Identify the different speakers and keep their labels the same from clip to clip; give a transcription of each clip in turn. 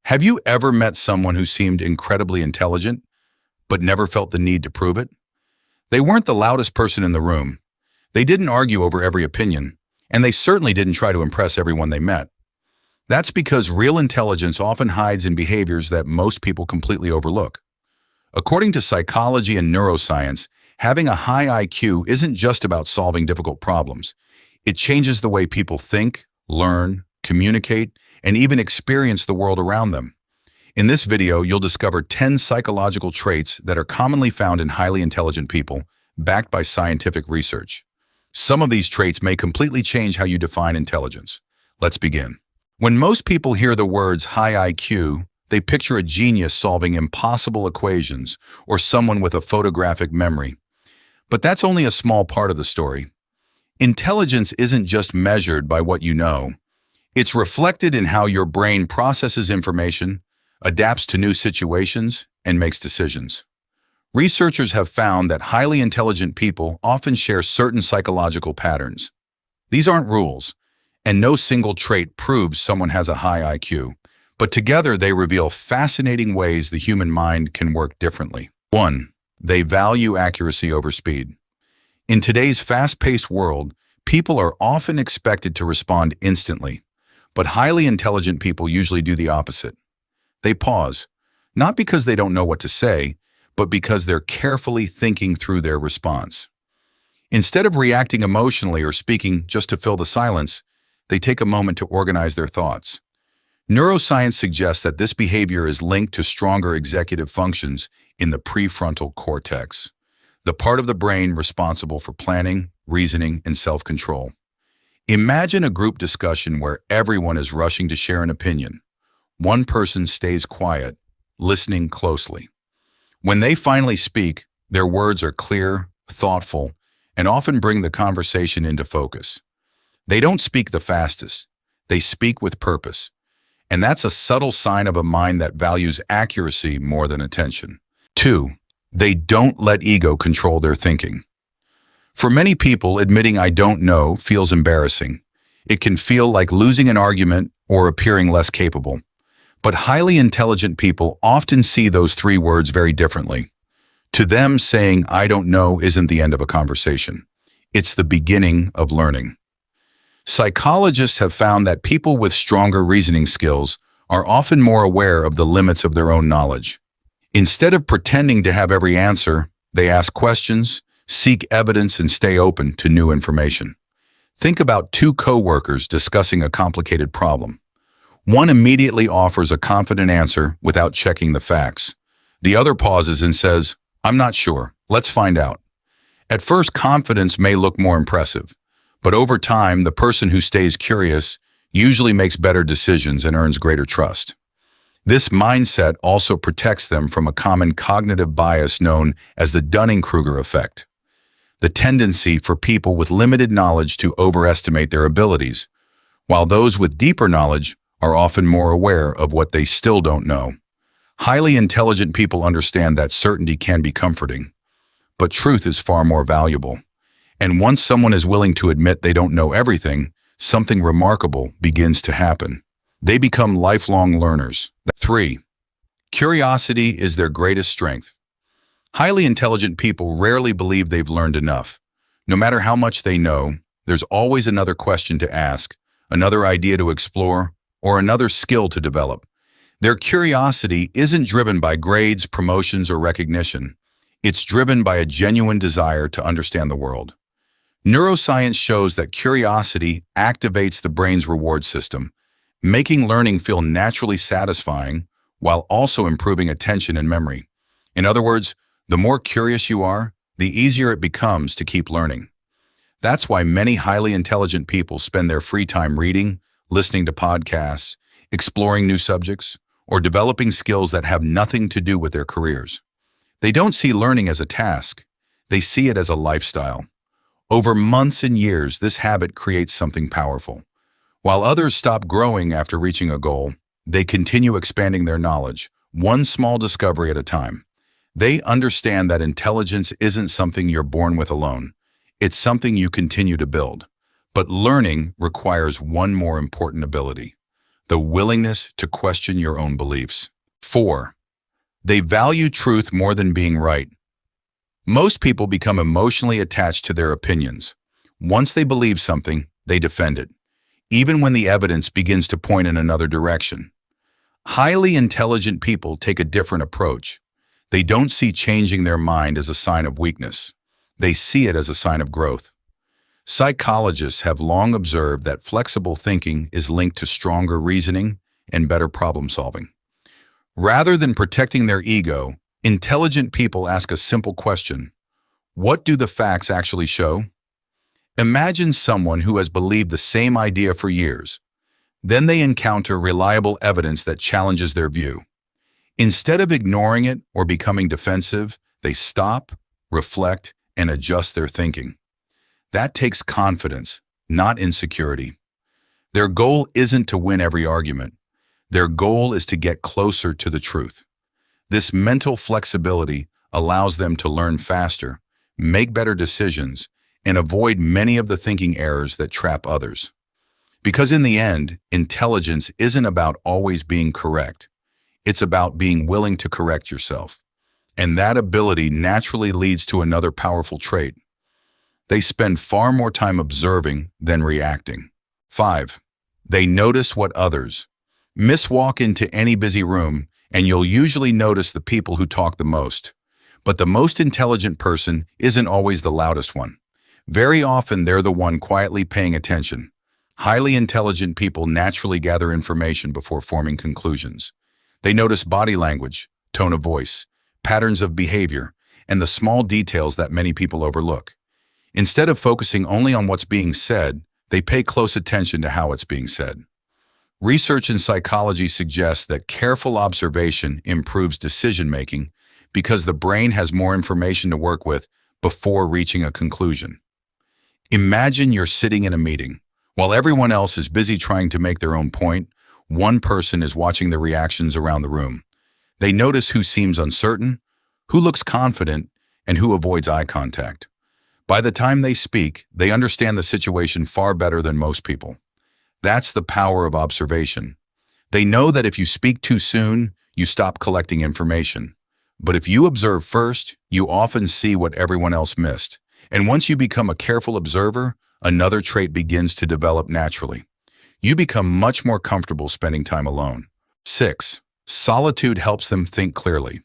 Speaker 1: Have you ever met someone who seemed incredibly intelligent, but never felt the need to prove it? They weren't the loudest person in the room. They didn't argue over every opinion, and they certainly didn't try to impress everyone they met. That's because real intelligence often hides in behaviors that most people completely overlook. According to psychology and neuroscience, having a high IQ isn't just about solving difficult problems. It changes the way people think, learn, communicate, and even experience the world around them. In this video, you'll discover 10 psychological traits that are commonly found in highly intelligent people, backed by scientific research. Some of these traits may completely change how you define intelligence. Let's begin. When most people hear the words high IQ, they picture a genius solving impossible equations or someone with a photographic memory. But that's only a small part of the story. Intelligence isn't just measured by what you know. It's reflected in how your brain processes information, adapts to new situations, and makes decisions. Researchers have found that highly intelligent people often share certain psychological patterns. These aren't rules, and no single trait proves someone has a high IQ, but together they reveal fascinating ways the human mind can work differently. 1. They value accuracy over speed. In today's fast-paced world, people are often expected to respond instantly, but highly intelligent people usually do the opposite. They pause, not because they don't know what to say, but because they're carefully thinking through their response. Instead of reacting emotionally or speaking just to fill the silence, they take a moment to organize their thoughts. Neuroscience suggests that this behavior is linked to stronger executive functions in the prefrontal cortex, the part of the brain responsible for planning, reasoning, and self-control. Imagine a group discussion where everyone is rushing to share an opinion. One person stays quiet, listening closely. When they finally speak, their words are clear, thoughtful, and often bring the conversation into focus. They don't speak the fastest. They speak with purpose. And that's a subtle sign of a mind that values accuracy more than attention. 2. They don't let ego control their thinking. For many people, admitting "I don't know" feels embarrassing. It can feel like losing an argument or appearing less capable. But highly intelligent people often see those three words very differently. To them, saying "I don't know" isn't the end of a conversation. It's the beginning of learning. Psychologists have found that people with stronger reasoning skills are often more aware of the limits of their own knowledge. Instead of pretending to have every answer, they ask questions, seek evidence, and stay open to new information. Think about two co-workers discussing a complicated problem. One immediately offers a confident answer without checking the facts. The other pauses and says, "I'm not sure. Let's find out." At first, confidence may look more impressive, but over time, the person who stays curious usually makes better decisions and earns greater trust. This mindset also protects them from a common cognitive bias known as the Dunning-Kruger effect, the tendency for people with limited knowledge to overestimate their abilities, while those with deeper knowledge are often more aware of what they still don't know. Highly intelligent people understand that certainty can be comforting, but truth is far more valuable. And once someone is willing to admit they don't know everything, something remarkable begins to happen. They become lifelong learners. 3. Curiosity is their greatest strength. Highly intelligent people rarely believe they've learned enough. No matter how much they know, there's always another question to ask, another idea to explore, or another skill to develop. Their curiosity isn't driven by grades, promotions, or recognition. It's driven by a genuine desire to understand the world. Neuroscience shows that curiosity activates the brain's reward system, making learning feel naturally satisfying while also improving attention and memory. In other words, the more curious you are, the easier it becomes to keep learning. That's why many highly intelligent people spend their free time reading, listening to podcasts, exploring new subjects, or developing skills that have nothing to do with their careers. They don't see learning as a task. They see it as a lifestyle. Over months and years, this habit creates something powerful. While others stop growing after reaching a goal, they continue expanding their knowledge, one small discovery at a time. They understand that intelligence isn't something you're born with alone. It's something you continue to build. But learning requires one more important ability: the willingness to question your own beliefs. 4. They value truth more than being right. Most people become emotionally attached to their opinions. Once they believe something, they defend it, even when the evidence begins to point in another direction. Highly intelligent people take a different approach. They don't see changing their mind as a sign of weakness. They see it as a sign of growth. Psychologists have long observed that flexible thinking is linked to stronger reasoning and better problem solving. Rather than protecting their ego, intelligent people ask a simple question: what do the facts actually show? Imagine someone who has believed the same idea for years. Then they encounter reliable evidence that challenges their view. Instead of ignoring it or becoming defensive, they stop, reflect, and adjust their thinking. That takes confidence, not insecurity. Their goal isn't to win every argument. Their goal is to get closer to the truth. This mental flexibility allows them to learn faster, make better decisions, and avoid many of the thinking errors that trap others. Because in the end, intelligence isn't about always being correct. It's about being willing to correct yourself. And that ability naturally leads to another powerful trait. They spend far more time observing than reacting. 5. They notice what others. Walk into any busy room, and you'll usually notice the people who talk the most. But the most intelligent person isn't always the loudest one. Very often, they're the one quietly paying attention. Highly intelligent people naturally gather information before forming conclusions. They notice body language, tone of voice, patterns of behavior, and the small details that many people overlook. Instead of focusing only on what's being said, they pay close attention to how it's being said. Research in psychology suggests that careful observation improves decision-making because the brain has more information to work with before reaching a conclusion. Imagine you're sitting in a meeting. While everyone else is busy trying to make their own point, one person is watching the reactions around the room. They notice who seems uncertain, who looks confident, and who avoids eye contact. By the time they speak, they understand the situation far better than most people. That's the power of observation. They know that if you speak too soon, you stop collecting information. But if you observe first, you often see what everyone else missed. And once you become a careful observer, another trait begins to develop naturally. You become much more comfortable spending time alone. 6. Solitude helps them think clearly.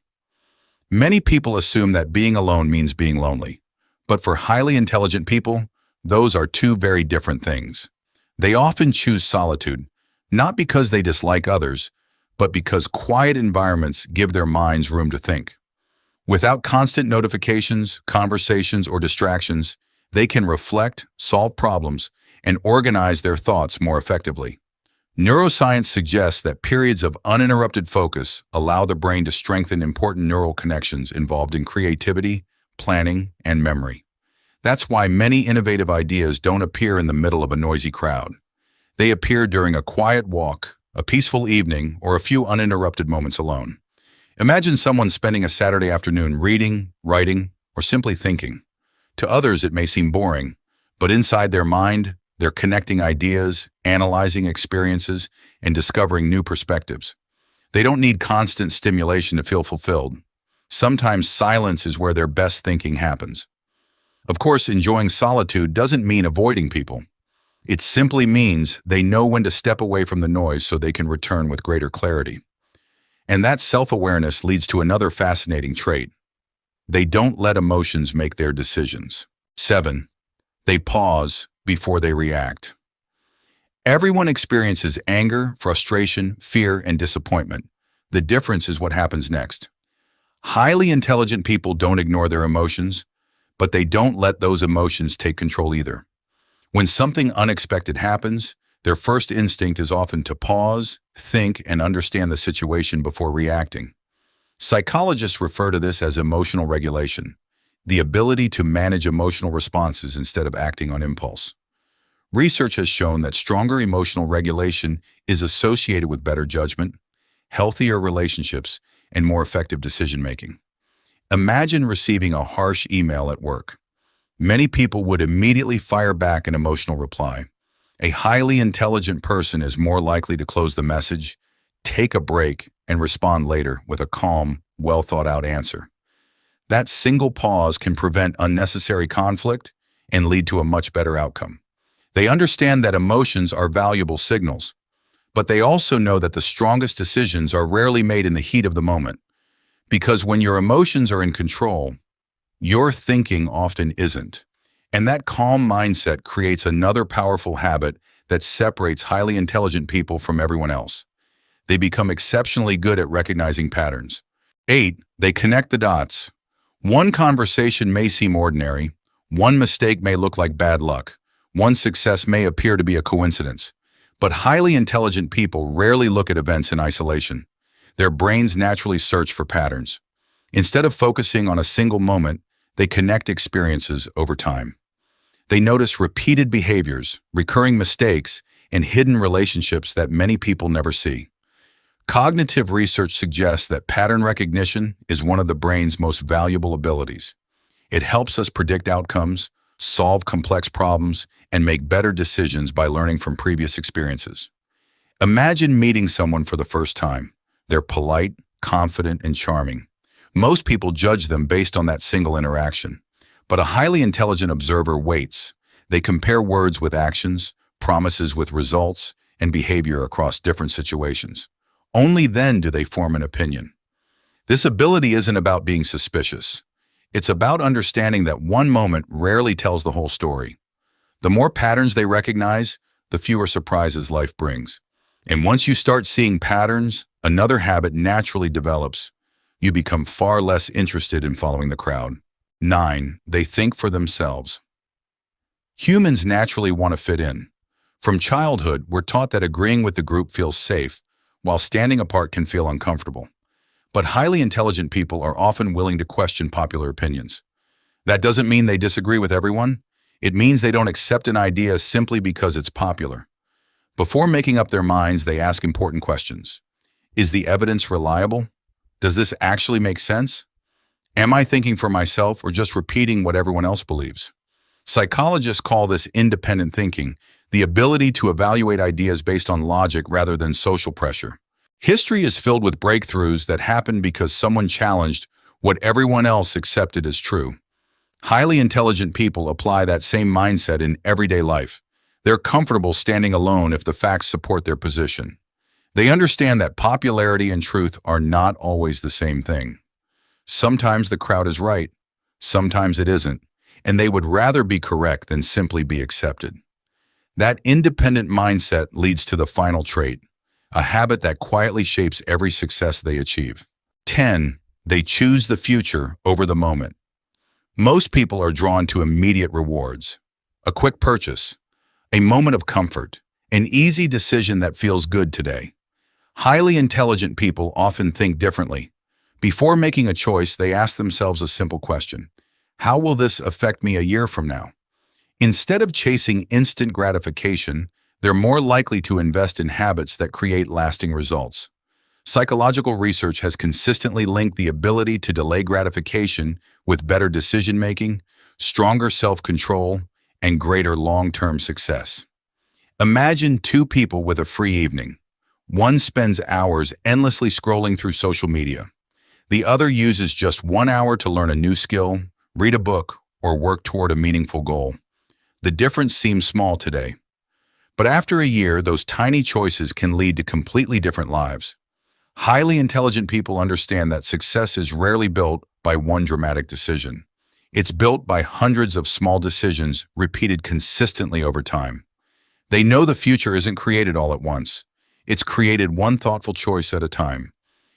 Speaker 1: Many people assume that being alone means being lonely. But for highly intelligent people, those are two very different things. They often choose solitude, not because they dislike others, but because quiet environments give their minds room to think. Without constant notifications, conversations, or distractions, they can reflect, solve problems, and organize their thoughts more effectively. Neuroscience suggests that periods of uninterrupted focus allow the brain to strengthen important neural connections involved in creativity, planning, and memory. That's why many innovative ideas don't appear in the middle of a noisy crowd. They appear during a quiet walk, a peaceful evening, or a few uninterrupted moments alone. Imagine someone spending a Saturday afternoon reading, writing, or simply thinking. To others, it may seem boring, but inside their mind, they're connecting ideas, analyzing experiences, and discovering new perspectives. They don't need constant stimulation to feel fulfilled. Sometimes silence is where their best thinking happens. Of course, enjoying solitude doesn't mean avoiding people. It simply means they know when to step away from the noise so they can return with greater clarity. And that self-awareness leads to another fascinating trait. They don't let emotions make their decisions. 7. They pause before they react. Everyone experiences anger, frustration, fear, and disappointment. The difference is what happens next. Highly intelligent people don't ignore their emotions, but they don't let those emotions take control either. When something unexpected happens, their first instinct is often to pause, think, and understand the situation before reacting. Psychologists refer to this as emotional regulation, the ability to manage emotional responses instead of acting on impulse. Research has shown that stronger emotional regulation is associated with better judgment, healthier relationships, and more effective decision-making. Imagine receiving a harsh email at work. Many people would immediately fire back an emotional reply. A highly intelligent person is more likely to close the message, take a break, and respond later with a calm, well-thought-out answer. That single pause can prevent unnecessary conflict and lead to a much better outcome. They understand that emotions are valuable signals, but they also know that the strongest decisions are rarely made in the heat of the moment. Because when your emotions are in control, your thinking often isn't. And that calm mindset creates another powerful habit that separates highly intelligent people from everyone else. They become exceptionally good at recognizing patterns. 8. They connect the dots. One conversation may seem ordinary, one mistake may look like bad luck, one success may appear to be a coincidence. But highly intelligent people rarely look at events in isolation. Their brains naturally search for patterns. Instead of focusing on a single moment, they connect experiences over time. They notice repeated behaviors, recurring mistakes, and hidden relationships that many people never see. Cognitive research suggests that pattern recognition is one of the brain's most valuable abilities. It helps us predict outcomes, solve complex problems, and make better decisions by learning from previous experiences. Imagine meeting someone for the first time. They're polite, confident, and charming. Most people judge them based on that single interaction. But a highly intelligent observer waits. They compare words with actions, promises with results, and behavior across different situations. Only then do they form an opinion. This ability isn't about being suspicious. It's about understanding that one moment rarely tells the whole story. The more patterns they recognize, the fewer surprises life brings. And once you start seeing patterns, another habit naturally develops. You become far less interested in following the crowd. 9. They think for themselves. Humans naturally want to fit in. From childhood, we're taught that agreeing with the group feels safe, while standing apart can feel uncomfortable. But highly intelligent people are often willing to question popular opinions. That doesn't mean they disagree with everyone. It means they don't accept an idea simply because it's popular. Before making up their minds, they ask important questions. Is the evidence reliable? Does this actually make sense? Am I thinking for myself or just repeating what everyone else believes? Psychologists call this independent thinking, the ability to evaluate ideas based on logic rather than social pressure. History is filled with breakthroughs that happened because someone challenged what everyone else accepted as true. Highly intelligent people apply that same mindset in everyday life. They're comfortable standing alone if the facts support their position. They understand that popularity and truth are not always the same thing. Sometimes the crowd is right, sometimes it isn't, and they would rather be correct than simply be accepted. That independent mindset leads to the final trait, a habit that quietly shapes every success they achieve. 10. They choose the future over the moment. Most people are drawn to immediate rewards. A quick purchase, a moment of comfort, an easy decision that feels good today. Highly intelligent people often think differently. Before making a choice, they ask themselves a simple question. How will this affect me a year from now? Instead of chasing instant gratification, they're more likely to invest in habits that create lasting results. Psychological research has consistently linked the ability to delay gratification with better decision-making, stronger self-control, and greater long-term success. Imagine two people with a free evening. One spends hours endlessly scrolling through social media. The other uses just 1 hour to learn a new skill, read a book, or work toward a meaningful goal. The difference seems small today. But after a year, those tiny choices can lead to completely different lives. Highly intelligent people understand that success is rarely built by one dramatic decision. It's built by hundreds of small decisions repeated consistently over time. They know the future isn't created all at once. It's created one thoughtful choice at a time.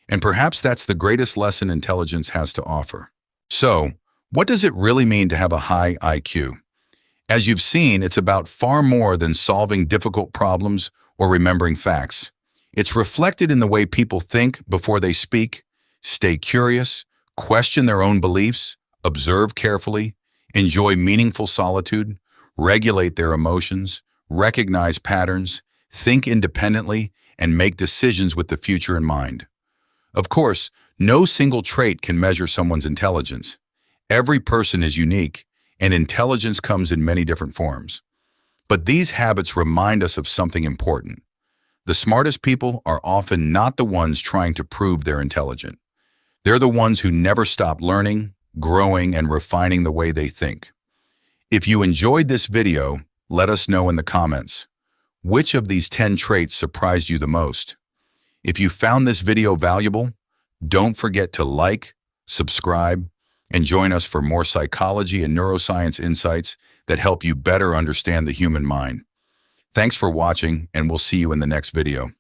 Speaker 1: And perhaps that's the greatest lesson intelligence has to offer. So, what does it really mean to have a high IQ? As you've seen, it's about far more than solving difficult problems or remembering facts. It's reflected in the way people think before they speak, stay curious, question their own beliefs, observe carefully, enjoy meaningful solitude, regulate their emotions, recognize patterns, think independently, and make decisions with the future in mind. Of course, no single trait can measure someone's intelligence. Every person is unique, and intelligence comes in many different forms. But these habits remind us of something important. The smartest people are often not the ones trying to prove they're intelligent. They're the ones who never stop learning, growing, and refining the way they think. If you enjoyed this video, let us know in the comments. Which of these 10 traits surprised you the most? If you found this video valuable, don't forget to like, subscribe, and join us for more psychology and neuroscience insights that help you better understand the human mind. Thanks for watching, and we'll see you in the next video.